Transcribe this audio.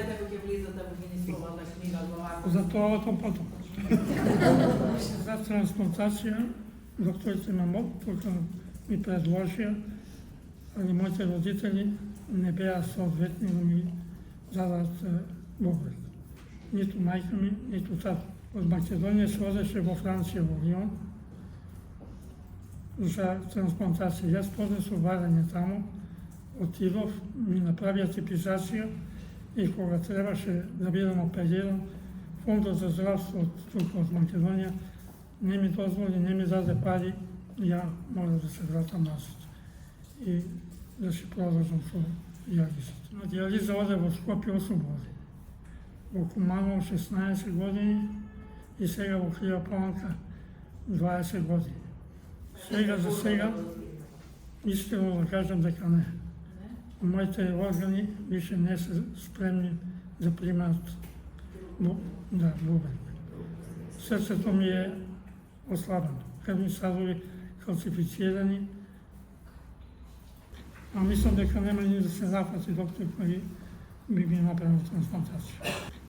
знаете ако ќе влизате во министровата книга глава? За тоа о том потом. За трансплантација, докторите на МОК тука ми предложија, али моите родители не беа соодветни да ми дадат бубрек. Ниту мајка ми, ниту тато. Од Македонија се одеше во Франција, во Лион, за трансплантација. Јас поднесов барање таму, отидов, ми направија типизација и кога требаше да бидам опериран, Фондот за здравство тука од Македонија не ми дозволи, не ми даде пари, ја мора да се вратам назад и да си продолжам со дијализата. На дијализа оде во Скопје 8 години, во Куманово 16 години и сега во Крива Паланка 20 години. Сега за сега, искрено да кажам дека не. Моите органи више не се спремни да примат бубрек. Срцето ми е ослабено, крвни садови калцифицирани, а мислам дека нема ни да се напати доктор кој би ми направил трансплантација.